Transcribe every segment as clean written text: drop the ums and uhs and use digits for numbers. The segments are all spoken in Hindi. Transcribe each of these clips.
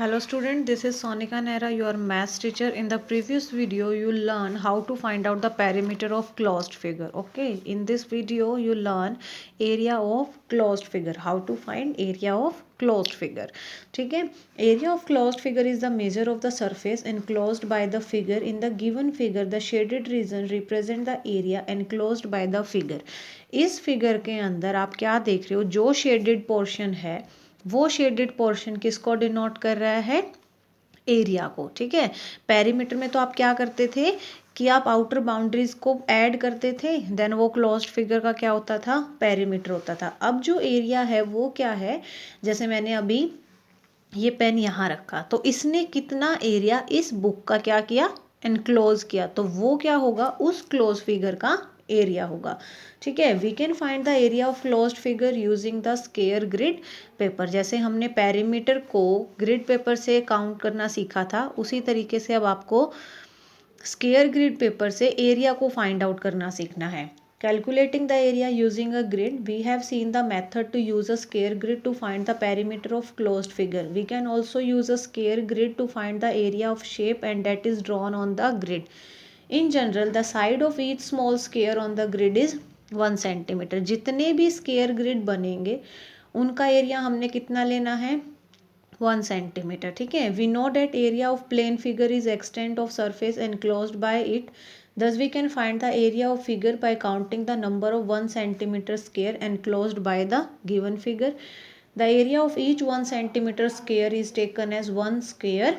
Hello student, this is Sonika Nehra, your maths teacher. In the previous video, you learn how to find out the perimeter of closed figure. Okay, in this video, you learn area of closed figure. How to find area of closed figure. ठीक है, area of closed figure is the measure of the surface enclosed by the figure. In the given figure, the shaded region represent the area enclosed by the figure. इस फिगर के अंदर आप क्या देख रहे हो, जो शेडेड पोर्शन है वो शेडेड पोर्शन किसको डिनोट कर रहा है, एरिया को. ठीक है, पेरीमीटर में तो आप क्या करते थे कि आप आउटर बाउंड्रीज को ऐड करते थे, देन वो क्लोज्ड फिगर का क्या होता था, पेरीमीटर होता था. अब जो एरिया है वो क्या है, जैसे मैंने अभी ये पेन यहाँ रखा तो इसने कितना एरिया इस बुक का क्या किया, एनक्लोज किया, तो वो क्या होगा, उस क्लोज फिगर का एरिया होगा. ठीक है, we can find the area of closed figure using the square grid paper. जैसे हमने पेरीमीटर को ग्रिड पेपर से काउंट करना सीखा था, उसी तरीके से अब आपको स्क्वायर ग्रिड पेपर से एरिया को फाइंड आउट करना सीखना है. Calculating the area using a grid, we have seen the method to use a square grid to find the perimeter of closed figure. We can also use a square grid to find the area of shape and that is drawn on the grid. In general, the side of each small square on the grid is 1 centimeter. जितने भी square grid बनेंगे उनका एरिया हमने कितना लेना है, 1 centimeter. ठीक है, we know that area of plane figure is extent of surface enclosed by it. Thus we can find the area of figure by counting the number of 1 centimeter square enclosed by the given figure. The area of each 1 centimeter square is taken as 1 square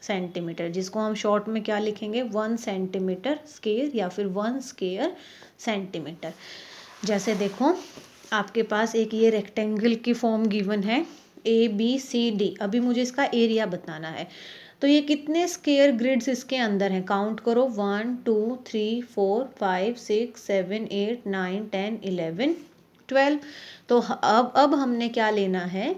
centimeter, जिसको हम शॉर्ट में क्या लिखेंगे, 1 सेंटीमीटर स्क्वायर या फिर 1 स्क्वायर सेंटीमीटर. जैसे देखो आपके पास एक ये रेक्टेंगल की फॉर्म गिवन है ABCD. अभी मुझे इसका एरिया बताना है, तो ये कितने स्क्वायर ग्रिड्स इसके अंदर हैं, काउंट करो, 1 2 3 4 5 6 7 8 9 10 11 12. तो अब हमने क्या लेना है,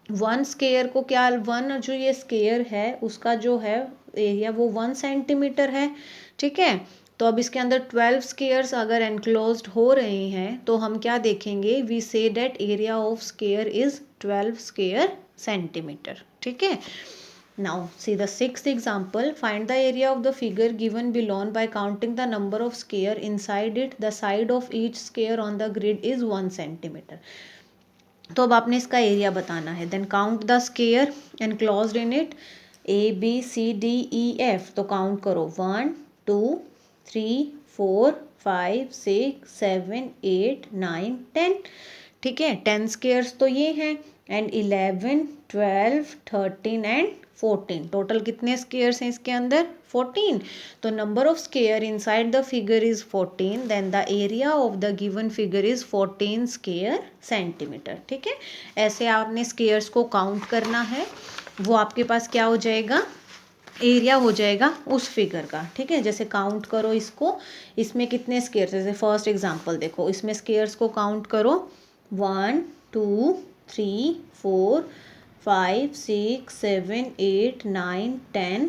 1 स्क्वायर को क्या, 1 जो ये स्क्वायर है उसका जो है एरिया वो 1 सेंटीमीटर है. ठीक है, तो अब इसके अंदर 12 स्क्वायर्स अगर एनक्लोज्ड हो रहे हैं तो हम क्या देखेंगे, we say that area of square is 12 square centimetre. ठीक है, now see the sixth example. Find the area of the figure given below by counting the number of square inside it. The side of each square on the grid is 1 centimeter. तो अब आपने इसका एरिया बताना है. Then count the square enclosed in it, ABCDEF. तो काउंट करो, 1 2 3 4 5 6 7 8 9 10. ठीक है, 10 स्क्वायर्स तो ये हैं एंड 11 12 13 एंड 14. टोटल कितने स्क्वायर्स हैं इसके अंदर, 14. तो number of square inside the figure is 14, then the area of the given figure is 14 square centimetre. ठीक है, ऐसे आपने स्क्वायर्स को काउंट करना है, वो आपके पास क्या हो जाएगा, एरिया हो जाएगा उस फिगर का. ठीक है, जैसे काउंट करो इसको, इसमें कितने स्क्वायर्स, जैसे फर्स्ट एग्जांपल देखो, इसमें स्क्वायर्स को काउंट करो, 1 2 3 4 5 6 7 8 9 10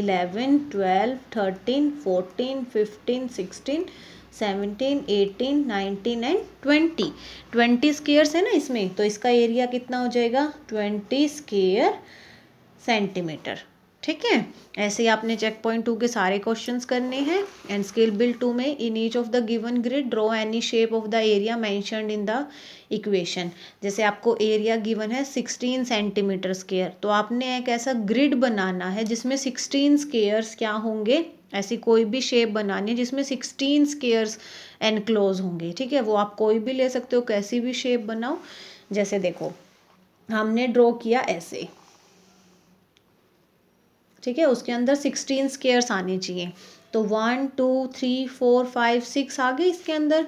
11 12 13 14 15 16 17 18 19 एंड 20 स्क्वायर्स है ना इसमें, तो इसका एरिया कितना हो जाएगा, 20 स्क्वायर सेंटीमीटर. ठीक है, ऐसे ही आपने चेक पॉइंट 2 के सारे क्वेश्चंस करने हैं. एंड स्केल बिल्ड 2 में in each of the given grid draw any shape of the area mentioned in the equation. जैसे आपको एरिया गिवन है 16 सेंटीमीटर स्क्वायर, तो आपने एक ऐसा ग्रिड बनाना है जिसमें 16 स्क्वायर्स क्या होंगे, ऐसी कोई भी शेप बनानी है जिसमें 16 स्क्वायर्स एनक्लोज होंगे. ठीक है, वो आप कोई भी ले सकते हो, कैसी भी शेप बनाओ. जैसे देखो हमने ड्रॉ किया ऐसे, ठीक है, उसके अंदर 16 स्क्वायर्स आने चाहिए, तो 1 2 3 4 5 6 आ गए इसके अंदर.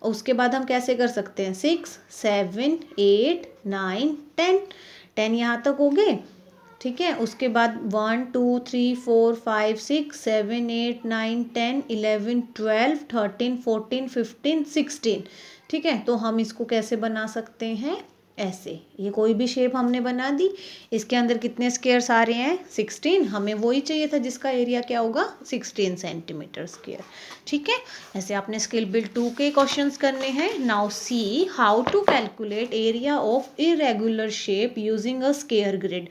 उसके बाद हम कैसे कर सकते हैं, 6 7 8 9 10 10 यहाँ तक हो गए. ठीक है, उसके बाद 1 2 3 4 5 6 7 8 9 10 11 12 13 14 15 16. ठीक है, तो हम इसको कैसे बना सकते हैं, ऐसे, ये कोई भी शेप हमने बना दी. इसके अंदर कितने स्क्वायर्स आ रहे हैं, 16. हमें वही चाहिए था जिसका एरिया क्या होगा, 16 सेंटीमीटर स्क्वायर. ठीक है, ऐसे आपने स्केल बिल्ड 2 के क्वेश्चंस करने हैं. Now see how to calculate area of irregular shape using a square grid.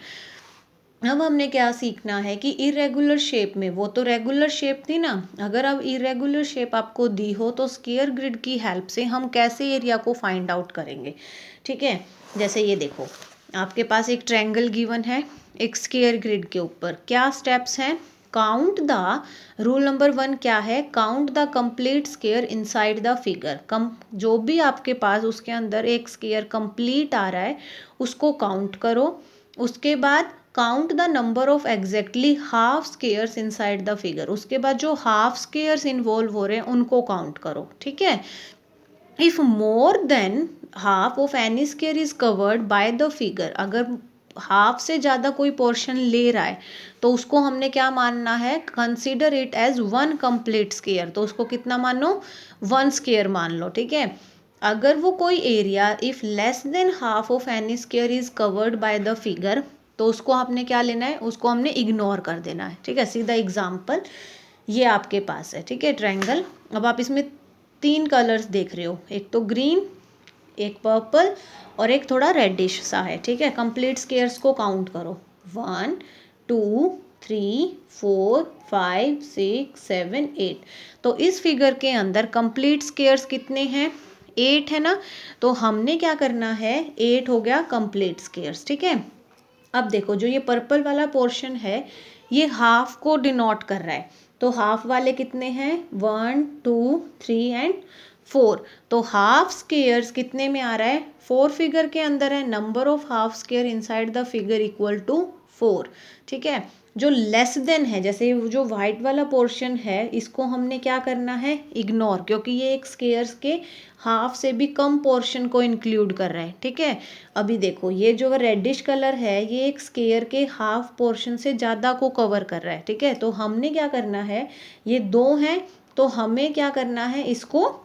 अब हमने क्या सीखना है कि इरेगुलर शेप में, वो तो रेगुलर शेप थी ना, अगर अब इरेगुलर शेप आपको दी हो तो स्क्वायर ग्रिड की हेल्प से हम कैसे एरिया को फाइंड आउट करेंगे। ठीक है, जैसे ये देखो, आपके पास एक ट्रायंगल गिवन है एक स्क्वायर ग्रिड के ऊपर, क्या स्टेप्स हैं, काउंट द, रूल नंबर 1 क्या है, count the complete square inside the figure. जो भी आपके पास उसके अंदर एक स्क्वायर कंप्लीट आ रहा है उसको काउंट करो। उसके बाद count the number of exactly half squares inside the figure, उसके बाद जो हाफ स्क्वेयर्स इन्वॉल्व हो रहे हैं उनको काउंट करो। ठीक है, if more than half of any square is covered by the figure, अगर हाफ से ज़्यादा कोई पोर्शन ले रहा है तो उसको हमने क्या मानना है, consider it as one complete square, तो उसको कितना मानो, 1 स्क्वेयर मान लो। ठीक है, अगर वो कोई area if less than half of any square is covered by the figure, तो उसको आपने क्या लेना है, उसको हमने इग्नोर कर देना है। ठीक है, सीधा एग्जाम्पल ये आपके पास है। ठीक है, ट्रायंगल, अब आप इसमें 3 कलर्स देख रहे हो, एक तो ग्रीन, एक पर्पल और एक थोड़ा रेडिश सा है। ठीक है, कंप्लीट स्क्वेयर्स को काउंट करो, 1 2 3 4 5 6 7 8। तो इस फिगर के अंदर कंप्लीट स्क्वेयर्स कितने हैं, 8 है ना, तो हमने क्या करना है, 8 हो गया कंप्लीट स्क्वेयर्स। ठीक है, अब देखो जो ये पर्पल वाला पोर्शन है ये हाफ को डिनोट कर रहा है, तो हाफ वाले कितने हैं, 1 2 3 एंड 4, तो हाफ स्क्वेयर्स कितने में आ रहा है, 4 फिगर के अंदर है, number of half square inside the figure equal to 4। ठीक है, जो लेस देन है, जैसे जो वाइट वाला पोर्शन है इसको हमने क्या करना है, इग्नोर, क्योंकि ये एक स्क्वेयर्स के हाफ से भी कम पोर्शन को इंक्लूड कर रहा है। ठीक है, अभी देखो ये जो रेडिश कलर है ये एक स्क्वेयर के हाफ पोर्शन से ज़्यादा को कवर कर रहा है। ठीक है, तो हमने क्या करना है, ये 2 हैं तो हमें क्या करना है, इसको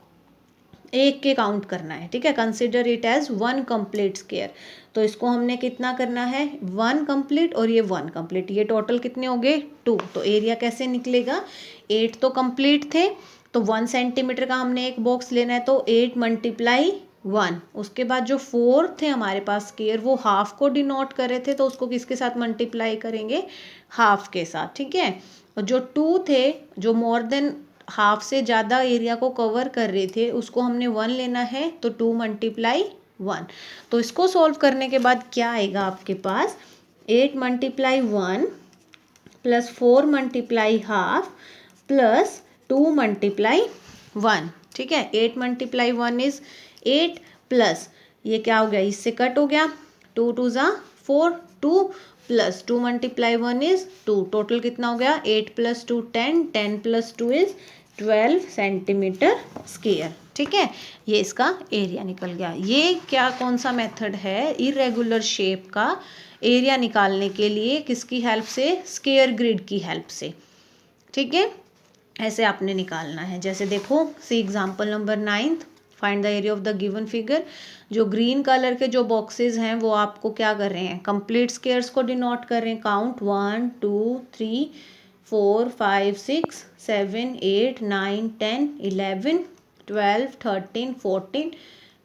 एक के काउंट करना है। ठीक है, consider it as 1 complete square, तो इसको हमने कितना करना है, 1 कंप्लीट और ये 1 कंप्लीट, ये टोटल कितने हो गए, 2। तो एरिया कैसे निकलेगा, 8 तो कंप्लीट थे तो 1 सेंटीमीटर का हमने एक बॉक्स लेना है, तो 8 मल्टीप्लाई 1, उसके बाद जो 4 थे हमारे पास स्क्वेयर वो हाफ को डिनोट कर रहे थे, तो उसको किसके साथ मल्टीप्लाई करेंगे, हाफ के साथ। ठीक है, और जो 2 थे जो मोर देन हाफ से ज़्यादा एरिया को कवर कर रहे थे उसको हमने 1 लेना है, तो 2 मल्टीप्लाई 1। तो इसको सॉल्व करने के बाद क्या आएगा आपके पास, 8 multiply 1 plus 4 multiply half plus 2 multiply 1। ठीक है, 8 मल्टीप्लाई 1 इज 8 प्लस ये क्या हो गया, इससे कट हो गया, 2 2 ज़ा 4, 2 प्लस 2 मल्टीप्लाई 1 इज 2, टोटल कितना हो गया, 8 plus 2 10, 10 plus 2 is 12 centimetre square. ठीक है, ये इसका एरिया निकल गया। ये क्या कौन सा मेथड है इरेगुलर शेप का एरिया निकालने के लिए, किसकी हेल्प से, स्क्वायर ग्रिड की हेल्प से। ठीक है, ऐसे आपने निकालना है। जैसे देखो see example number 9, find the area of the given figure. जो ग्रीन कलर के जो बॉक्सेस हैं वो आपको क्या कर रहे हैं, कंप्लीट स्क्वेयर्स को डिनोट कर रहे हैं, काउंट 1 2 3 4 5 6 7 8 9 10 11 12 13 14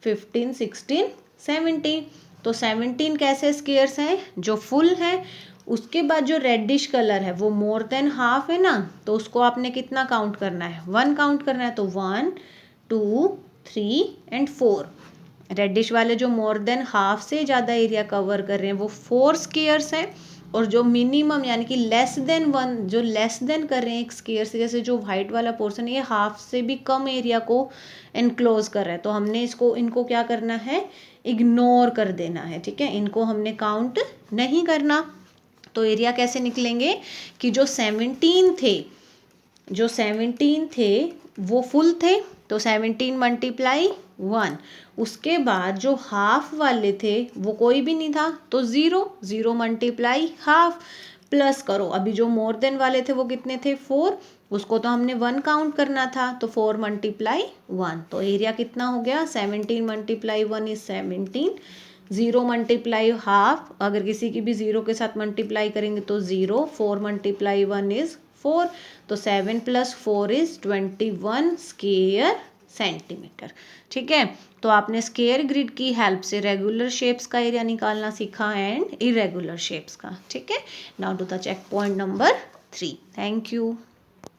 15 16 17। तो 17 कैसे स्क्वेयर्स हैं, जो फुल है, उसके बाद जो रेडिश कलर है वो मोर देन हाफ है ना, तो उसको आपने कितना काउंट करना है, 1 काउंट करना है, तो 1 2 3 एंड 4। रेडिश वाले जो मोर देन हाफ से ज़्यादा एरिया कवर कर रहे हैं वो 4 स्क्वेयर्स हैं, और जो मिनिमम यानी कि लेस देन 1 जो लेस देन कर रहे हैं एक स्क्वेयर से, जैसे जो वाइट वाला पोर्शन है ये हाफ से भी कम एरिया को एनक्लोज कर रहा है, तो हमने इनको क्या करना है, इग्नोर कर देना है। ठीक है, इनको हमने काउंट नहीं करना। तो एरिया कैसे निकलेंगे कि जो 17 थे वो फुल थे, तो 17 मल्टीप्लाई 1, उसके बाद जो हाफ वाले थे वो कोई भी नहीं था, तो 0 0 मल्टीप्लाई हाफ, प्लस करो, अभी जो मोर देन वाले थे वो कितने थे, 4, उसको तो हमने 1 काउंट करना था, तो 4 मल्टीप्लाई 1, तो एरिया कितना हो गया, 17 मल्टीप्लाई 1 इज 17, 0 मल्टीप्लाई हाफ, अगर किसी की भी 0 के साथ मल्टीप्लाई करेंगे तो 0, 4 मल्टीप्लाई 1 इज 4, तो 7 प्लस 4 इज 21 स्क्वेयर सेंटीमीटर। ठीक है, तो आपने स्क्वायर ग्रिड की हेल्प से रेगुलर शेप्स का एरिया निकालना सीखा एंड इरेगुलर शेप्स का। ठीक है, now to the check point number 3। Thank you.